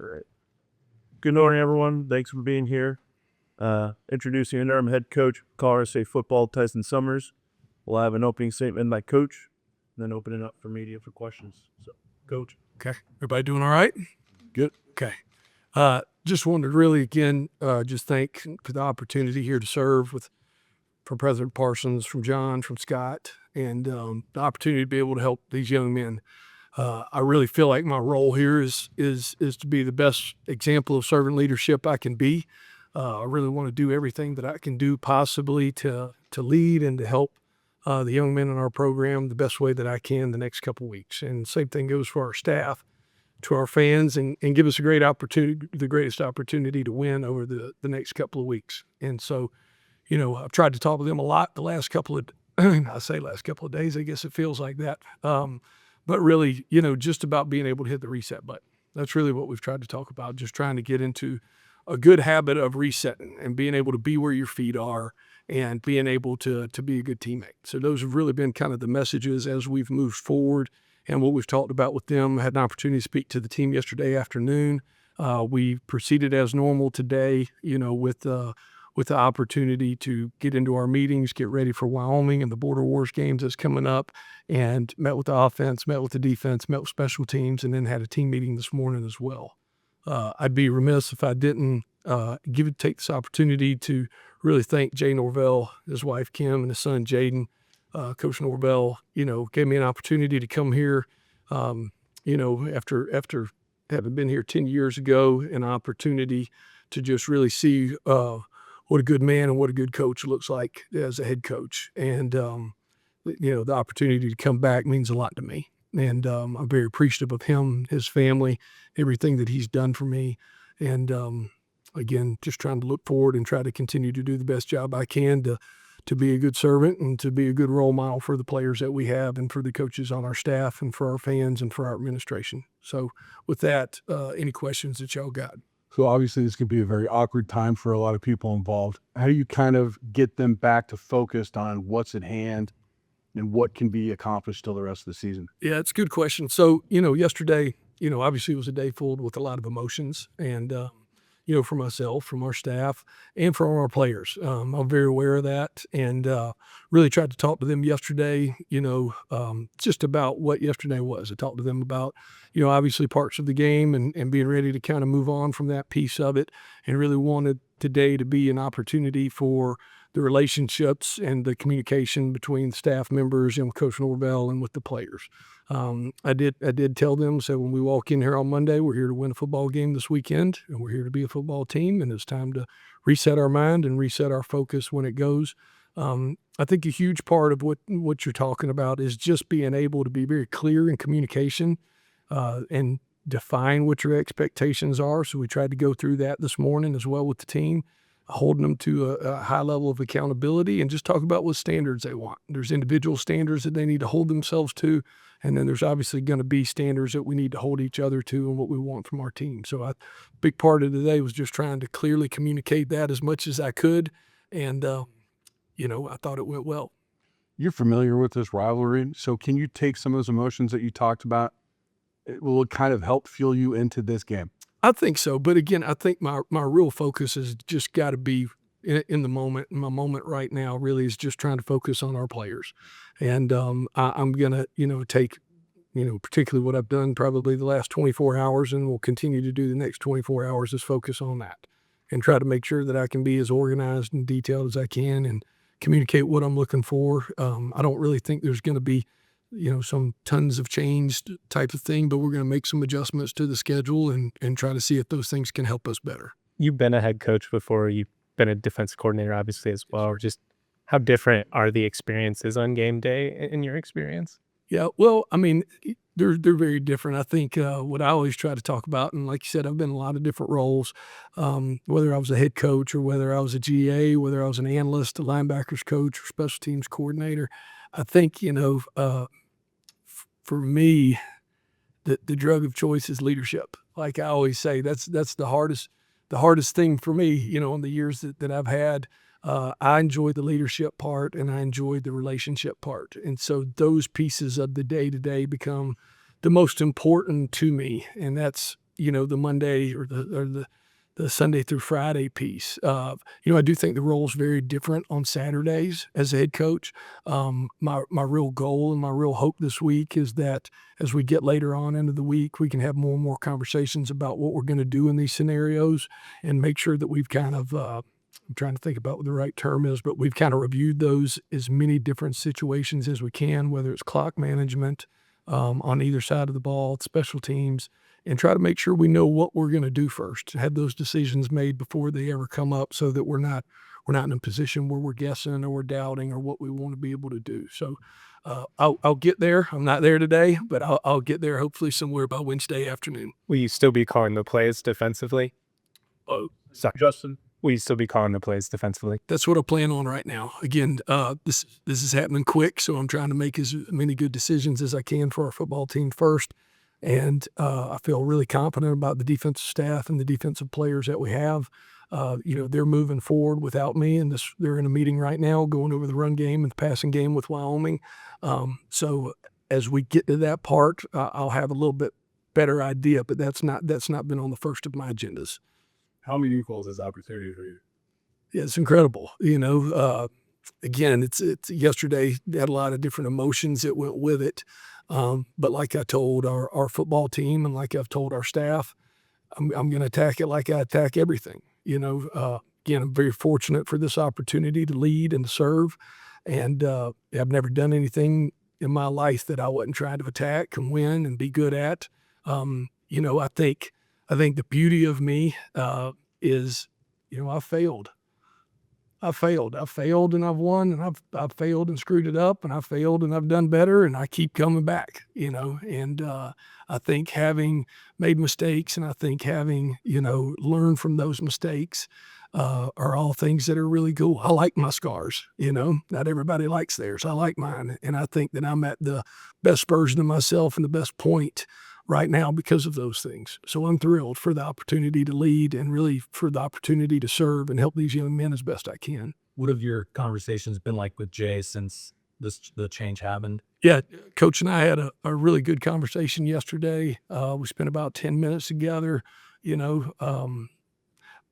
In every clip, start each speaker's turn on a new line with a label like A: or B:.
A: right. Good morning, everyone. Thanks for being here. Introducing interim head coach, CSU Football, Tyson Summers. We'll have an opening statement by Coach, and then open it up for media for questions. So, Coach.
B: Okay. Everybody doing all right?
A: Good.
B: Okay. Just wanted to really, again, just thank for the opportunity here to serve from President Parsons, from John, from Scott, and the opportunity to be able to help these young men. I really feel like my role here is to be the best example of servant leadership I can be. I really want to do everything that I can do possibly to lead and to help the young men in our program the best way that I can the next couple of weeks. And same thing goes for our staff, to our fans, and give us a great opportunity, the greatest opportunity to win over the next couple of weeks. And so, I've tried to talk with them a lot the last couple of, I say last couple of days, I guess it feels like that. But really, just about being able to hit the reset button. That's really what we've tried to talk about, just trying to get into a good habit of resetting and being able to be where your feet are and being able to be a good teammate. So those have really been kind of the messages as we've moved forward and what we've talked about with them. I had an opportunity to speak to the team yesterday afternoon. We proceeded as normal today, with the opportunity to get into our meetings, get ready for Wyoming and the Border Wars games that's coming up, and met with the offense, met with the defense, met with special teams, and then had a team meeting this morning as well. I'd be remiss if I didn't take this opportunity to really thank Jay Norvell, his wife Kim, and his son Jaden. Coach Norvell, gave me an opportunity to come here, after having been here 10 years ago, an opportunity to just really see what a good man and what a good coach looks like as a head coach. And, the opportunity to come back means a lot to me. And I'm very appreciative of him, his family, everything that he's done for me. And, again, just trying to look forward and try to continue to do the best job I can to be a good servant and to be a good role model for the players that we have and for the coaches on our staff and for our fans and for our administration. So with that, any questions that y'all got?
C: So obviously this could be a very awkward time for a lot of people involved. How do you kind of get them back to focused on what's at hand and what can be accomplished till the rest of the season?
B: Yeah, it's a good question. So, yesterday, obviously it was a day filled with a lot of emotions and, for myself, from our staff, and from our players. I'm very aware of that and really tried to talk to them yesterday, just about what yesterday was. I talked to them about, obviously parts of the game and being ready to kind of move on from that piece of it, and really wanted today to be an opportunity for the relationships and the communication between staff members and with Coach Norvell and with the players. I did tell them, so when we walk in here on Monday, we're here to win a football game this weekend, and we're here to be a football team, and it's time to reset our mind and reset our focus when it goes. I think a huge part of what you're talking about is just being able to be very clear in communication and define what your expectations are. So we tried to go through that this morning as well with the team, holding them to a high level of accountability, and just talk about what standards they want. There's individual standards that they need to hold themselves to, and then there's obviously going to be standards that we need to hold each other to and what we want from our team. So a big part of today was just trying to clearly communicate that as much as I could, and I thought it went well.
C: You're familiar with this rivalry, so can you take some of those emotions that you talked about? Will it kind of help fuel you into this game?
B: I think so. But again, I think my real focus has just got to be in the moment. My moment right now really is just trying to focus on our players. And I'm going to, take, particularly what I've done probably the last 24 hours and will continue to do the next 24 hours is focus on that and try to make sure that I can be as organized and detailed as I can and communicate what I'm looking for. I don't really think there's going to be some tons of changed type of thing, but we're going to make some adjustments to the schedule and try to see if those things can help us better.
D: You've been a head coach before. You've been a defense coordinator, obviously, as well. Just how different are the experiences on game day in your experience?
B: Yeah, well, I mean, they're very different. I think what I always try to talk about, and like you said, I've been in a lot of different roles, whether I was a head coach or whether I was a GA, whether I was an analyst, a linebackers coach, or special teams coordinator. I think, for me, the drug of choice is leadership. Like I always say, that's the hardest thing for me, in the years that I've had. I enjoy the leadership part and I enjoy the relationship part. And so those pieces of the day-to-day become the most important to me. And that's the Monday or the Sunday through Friday piece. I do think the role is very different on Saturdays as a head coach. My real goal and my real hope this week is that as we get later on into the week, we can have more and more conversations about what we're going to do in these scenarios and make sure that we've kind of, I'm trying to think about what the right term is, but we've kind of reviewed those as many different situations as we can, whether it's clock management on either side of the ball, special teams, and try to make sure we know what we're going to do first. Have those decisions made before they ever come up, so that we're not in a position where we're guessing or we're doubting or what we want to be able to do. So I'll get there. I'm not there today, but I'll get there hopefully somewhere by Wednesday afternoon.
D: Will you still be calling the plays defensively?
B: Oh,
D: Sorry,
A: Justin.
D: will you still be calling the plays defensively?
B: that's what I plan on right now. Again, this is happening quick, so I'm trying to make as many good decisions as I can for our football team first. And I feel really confident about the defensive staff and the defensive players that we have. They're moving forward without me, and they're in a meeting right now going over the run game and the passing game with Wyoming. So as we get to that part, I'll have a little bit better idea, but that's not been on the first of my agendas.
C: How meaningful is this opportunity for you?
B: Yeah, it's incredible. Again, it's yesterday had a lot of different emotions that went with it. But like I told our football team and like I've told our staff, I'm going to attack it like I attack everything. Again, I'm very fortunate for this opportunity to lead and to serve. And I've never done anything in my life that I wasn't trying to attack and win and be good at. I think the beauty of me is, I failed. I failed and I've won, and I've failed and screwed it up, and I failed and I've done better, and I keep coming back, and I think having made mistakes, and I think having, learned from those mistakes are all things that are really cool. I like my scars, not everybody likes theirs. I like mine. And I think that I'm at the best version of myself and the best point right now because of those things. So I'm thrilled for the opportunity to lead and really for the opportunity to serve and help these young men as best I can.
E: What have your conversations been like with Jay since the change happened?
B: Yeah, Coach and I had a really good conversation yesterday. We spent about 10 minutes together,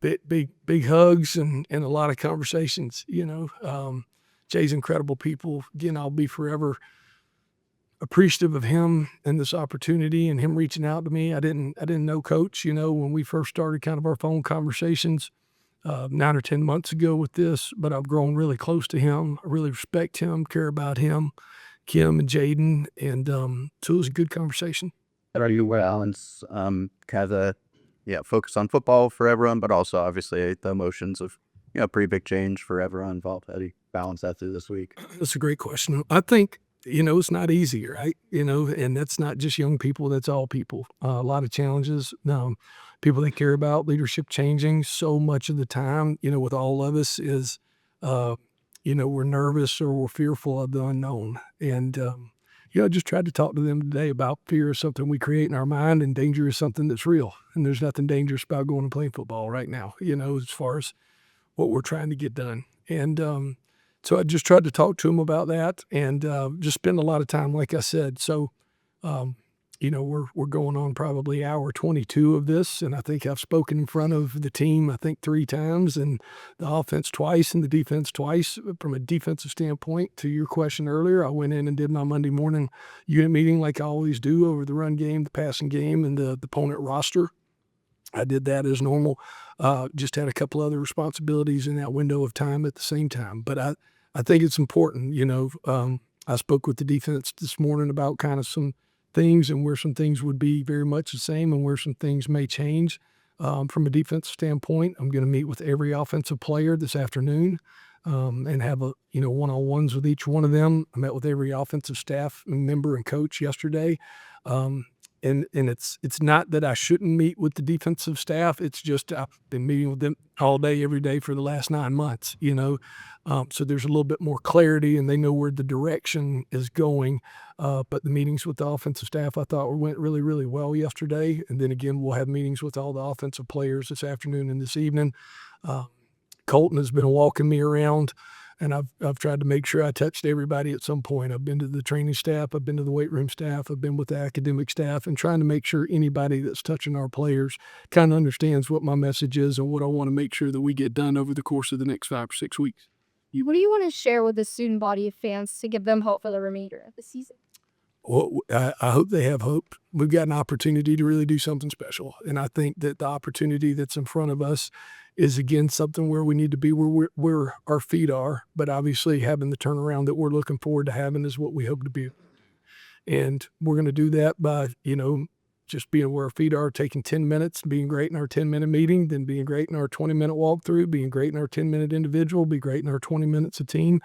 B: big hugs and a lot of conversations, Jay's incredible people. Again, I'll be forever appreciative of him and this opportunity and him reaching out to me. I didn't know Coach, when we first started kind of our phone conversations 9 or 10 months ago with this, but I've grown really close to him. I really respect him, care about him, Kim and Jaden. And so it was a good conversation.
F: How are you balance kind of the focus on football for everyone, but also obviously the emotions of pretty big change for everyone involved? How do you balance that through this week?
B: That's a great question. I think it's not easy, right? And that's not just young people, that's all people. A lot of challenges, people that care about leadership changing so much of the time, with all of us is, we're nervous or we're fearful of the unknown. And, I just tried to talk to them today about fear is something we create in our mind and danger is something that's real. And there's nothing dangerous about going and playing football right now, as far as what we're trying to get done. And, so I just tried to talk to him about that and just spend a lot of time, like I said. So, we're going on probably hour 22 of this, and I think I've spoken in front of the team, 3 times, and the offense twice and the defense twice. From a defensive standpoint, to your question earlier, I went in and did my Monday morning unit meeting like I always do over the run game, the passing game, and the opponent roster. I did that as normal. Just had a couple other responsibilities in that window of time at the same time. But I think it's important, I spoke with the defense this morning about kind of some things and where some things would be very much the same and where some things may change. From a defensive standpoint, I'm going to meet with every offensive player this afternoon and have one-on-ones with each one of them. I met with every offensive staff member and coach yesterday. And it's not that I shouldn't meet with the defensive staff. It's just I've been meeting with them all day, every day for the last 9 months, So there's a little bit more clarity and they know where the direction is going. But the meetings with the offensive staff I thought went really, really well yesterday. And then again, we'll have meetings with all the offensive players this afternoon and this evening. Colton has been walking me around And I've tried to make sure I touched everybody at some point. I've been to the training staff, I've been to the weight room staff, I've been with the academic staff, and trying to make sure anybody that's touching our players kind of understands what my message is and what I want to make sure that we get done over the course of the next 5 or 6 weeks.
G: What do you want to share with the student body of fans to give them hope for the remainder of the season?
B: Well, I hope they have hope. We've got an opportunity to really do something special. And I think that the opportunity that's in front of us is, again, something where we need to be where our feet are. But obviously, having the turnaround that we're looking forward to having is what we hope to be. And we're going to do that by, just being where our feet are, taking 10 minutes, being great in our 10-minute meeting, then being great in our 20-minute walkthrough, being great in our 10-minute individual, be great in our 20 minutes a team,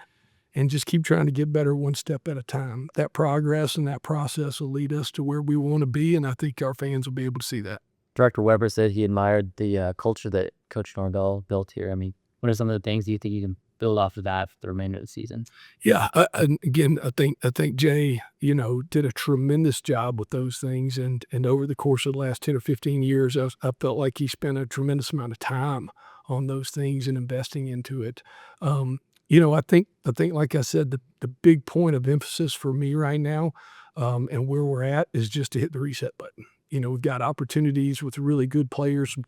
B: and just keep trying to get better one step at a time. That progress and that process will lead us to where we want to be, and I think our fans will be able to see that.
H: Director Weber said he admired the culture that Coach Norvell built here. I mean, what are some of the things you think you can build off of that for the remainder of the season?
B: Yeah, and again, I think Jay, did a tremendous job with those things, and over the course of the last 10 or 15 years, I felt like he spent a tremendous amount of time on those things and investing into it. I think, like I said, the big point of emphasis for me right now, and where we're at, is just to hit the reset button. We've got opportunities with really good players, some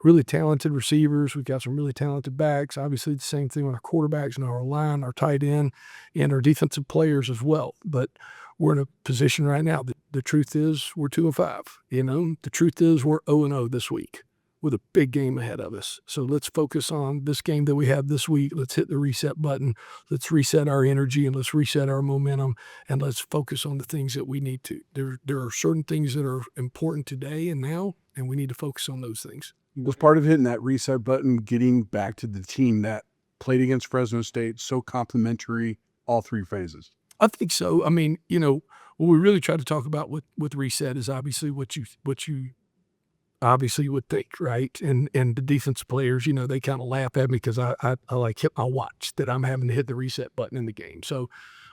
B: really talented receivers. We've got some really talented backs. Obviously, the same thing with our quarterbacks and our line, our tight end, and our defensive players as well. But we're in a position right now. The truth is we're 2-5. The truth is we're 0-0 this week, with a big game ahead of us. So let's focus on this game that we have this week. Let's hit the reset button. Let's reset our energy, and let's reset our momentum, and let's focus on the things that we need to. There are certain things that are important today and now, and we need to focus on those things.
C: Was part of hitting that reset button getting back to the team that played against Fresno State, so complimentary all 3 phases?
B: I think so. I mean, what we really try to talk about with reset is obviously what you obviously would think, right? And the defensive players, they kind of laugh at me because I like hit my watch that I'm having to hit the reset button in the game. So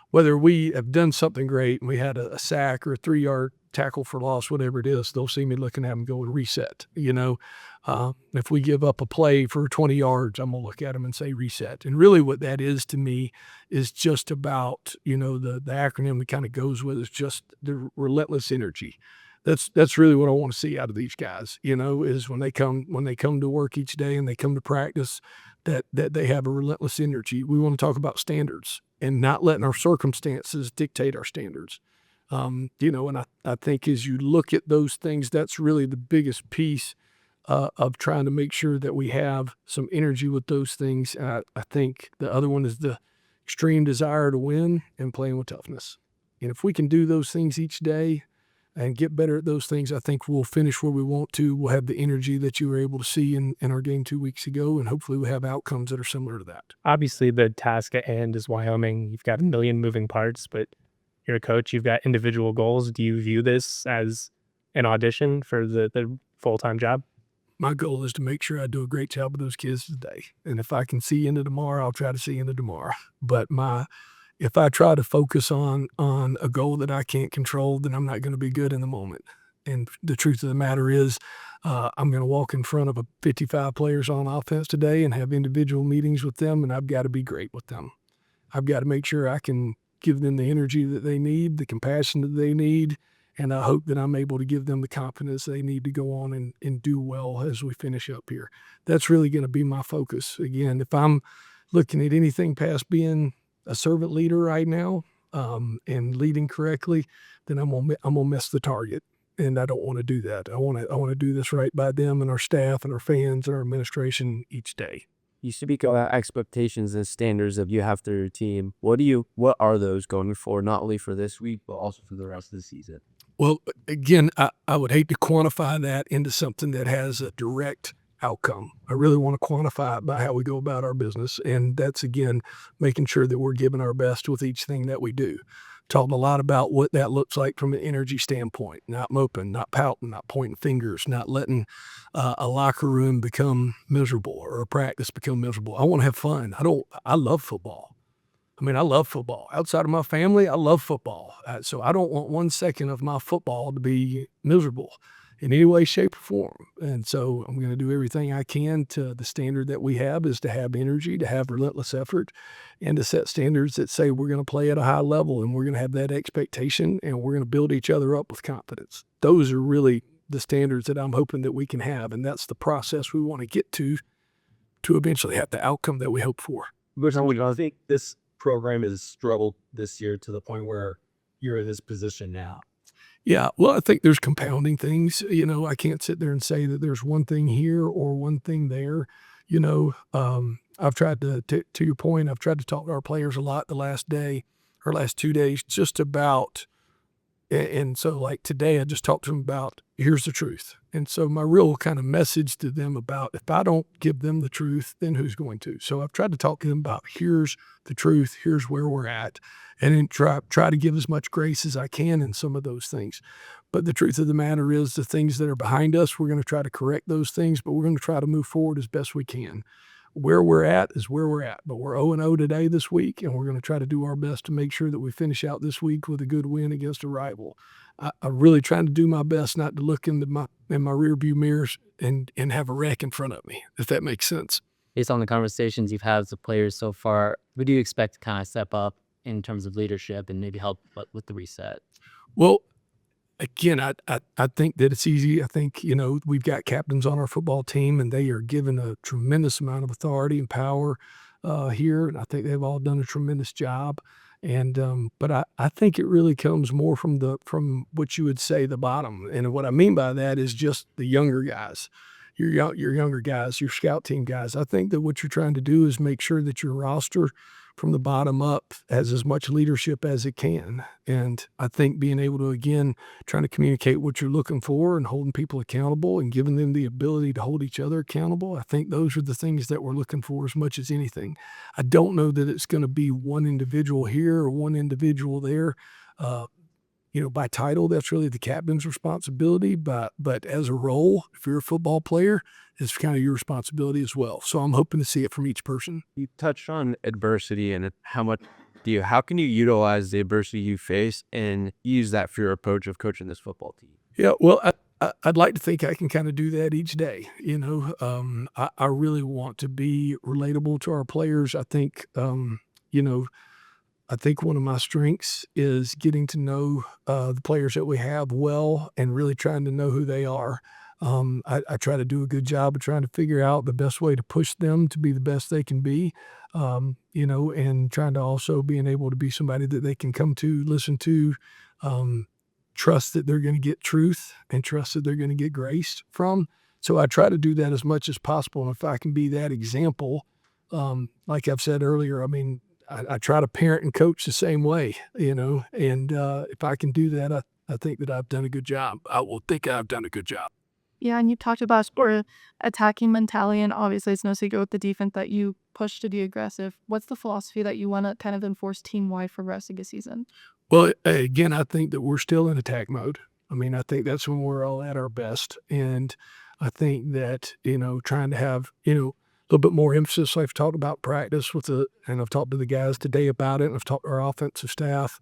B: whether we have done something great and we had a sack or a 3-yard tackle for loss, whatever it is, they'll see me looking at them going reset. If we give up a play for 20 yards, I'm going to look at them and say reset. And really what that is to me is just about, the acronym that kind of goes with it is just the relentless energy. That's really what I want to see out of these guys, is when they come to work each day and they come to practice, that they have a relentless energy. We want to talk about standards and not letting our circumstances dictate our standards. And I think as you look at those things, that's really the biggest piece of trying to make sure that we have some energy with those things. I think the other one is the extreme desire to win and playing with toughness. And if we can do those things each day and get better at those things, I think we'll finish where we want to. We'll have the energy that you were able to see in our game 2 weeks ago, and hopefully we'll have outcomes that are similar to that.
D: Obviously, the task at hand is Wyoming. You've got a million moving parts, but you're a coach. You've got individual goals. Do you view this as an audition for the full-time job?
B: My goal is to make sure I do a great job with those kids today. And if I can see into tomorrow, I'll try to see into tomorrow. But if I try to focus on a goal that I can't control, then I'm not going to be good in the moment. And the truth of the matter is, I'm going to walk in front of 55 players on offense today and have individual meetings with them, and I've got to be great with them. I've got to make sure I can give them the energy that they need, the compassion that they need, and I hope that I'm able to give them the confidence they need to go on and do well as we finish up here. That's really going to be my focus. Again, if I'm looking at anything past being a servant leader right now and leading correctly, then I'm gonna miss the target, and I don't want to do that. I want to do this right by them and our staff and our fans and our administration each day.
H: You speak about expectations and standards that you have for your team. What are those going for, not only for this week, but also for the rest of the season?
B: Well, again, I would hate to quantify that into something that has a direct outcome. I really want to quantify it by how we go about our business. And that's, again, making sure that we're giving our best with each thing that we do. Talked a lot about what that looks like from an energy standpoint, not moping, not pouting, not pointing fingers, not letting a locker room become miserable or a practice become miserable. I want to have fun. I love football. I love football. Outside of my family, I love football. So I don't want 1 second of my football to be miserable. in any way, shape, or form. And so I'm going to do everything I can to the standard that we have is to have energy, to have relentless effort, and to set standards that say we're going to play at a high level and we're going to have that expectation and we're going to build each other up with confidence. Those are really the standards that I'm hoping that we can have. And that's the process we want to get to eventually have the outcome that we hope for.
E: Which I think this program has struggled this year to the point where you're in this position now.
B: Yeah, well, I think there's compounding things. I can't sit there and say that there's one thing here or one thing there. I've tried to your point, I've tried to talk to our players a lot the last 2 days, just about. And so like today, I just talked to them about, here's the truth. And so my real kind of message to them about, if I don't give them the truth, then who's going to? So I've tried to talk to them about, here's the truth, here's where we're at, and then try to give as much grace as I can in some of those things. But the truth of the matter is the things that are behind us, we're going to try to correct those things, but we're going to try to move forward as best we can. Where we're at is where we're at, but we're 0-0 today this week, and we're going to try to do our best to make sure that we finish out this week with a good win against a rival. I'm really trying to do my best not to look in my rearview mirrors and have a wreck in front of me, if that makes sense.
H: Based on the conversations you've had with the players so far, who do you expect to kind of step up in terms of leadership and maybe help with the reset?
B: Well, again, I think that it's easy. I think, we've got captains on our football team, and they are given a tremendous amount of authority and power here. And I think they've all done a tremendous job. And but I think it really comes more from what you would say the bottom. And what I mean by that is just the younger guys. Your younger guys, your scout team guys. I think that what you're trying to do is make sure that your roster from the bottom up has as much leadership as it can. And I think being able to, again, trying to communicate what you're looking for and holding people accountable and giving them the ability to hold each other accountable, I think those are the things that we're looking for as much as anything. I don't know that it's going to be one individual here or one individual there. By title, that's really the captain's responsibility. But as a role, if you're a football player, it's kind of your responsibility as well. So I'm hoping to see it from each person.
H: You touched on adversity and how can you utilize the adversity you face and use that for your approach of coaching this football team?
B: Yeah, well, I'd like to think I can kind of do that each day. I really want to be relatable to our players. I think, I think one of my strengths is getting to know the players that we have well and really trying to know who they are. I try to do a good job of trying to figure out the best way to push them to be the best they can be, and trying to also being able to be somebody that they can come to, listen to, trust that they're going to get truth and trust that they're going to get grace from. So I try to do that as much as possible. And if I can be that example, like I've said earlier, I try to parent and coach the same way, and if I can do that, I think that I've done a good job. I will think I've done a good job.
I: Yeah, and you talked about sport attacking mentality, and obviously it's no secret with the defense that you push to be aggressive. What's the philosophy that you want to kind of enforce team-wide for the rest of the season?
B: Well, again, I think that we're still in attack mode. I think that's when we're all at our best. And I think that, trying to have, a little bit more emphasis. I've talked about practice and I've talked to the guys today about it. And I've talked to our offensive staff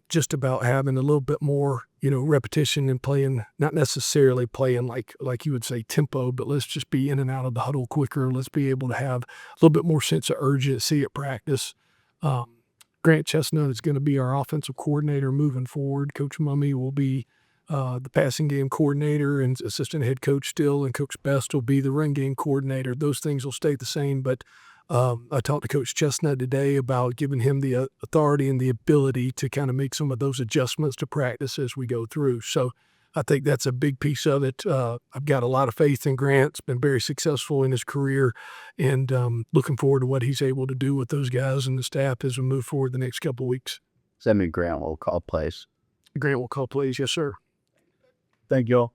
B: just about having a little bit more, repetition and playing, not necessarily playing like you would say tempo, but let's just be in and out of the huddle quicker. Let's be able to have a little bit more sense of urgency at practice. Grant Chestnut is going to be our offensive coordinator moving forward. Coach Mummy will be the passing game coordinator and assistant head coach still, and Coach Best will be the run game coordinator. Those things will stay the same, but I talked to Coach Chestnut today about giving him the authority and the ability to kind of make some of those adjustments to practice as we go through. So I think that's a big piece of it. I've got a lot of faith in Grant. He's been very successful in his career, and looking forward to what he's able to do with those guys and the staff as we move forward the next couple of weeks.
F: Send me Grant will call plays.
B: Grant will call plays. Yes, sir.
A: Thank y'all.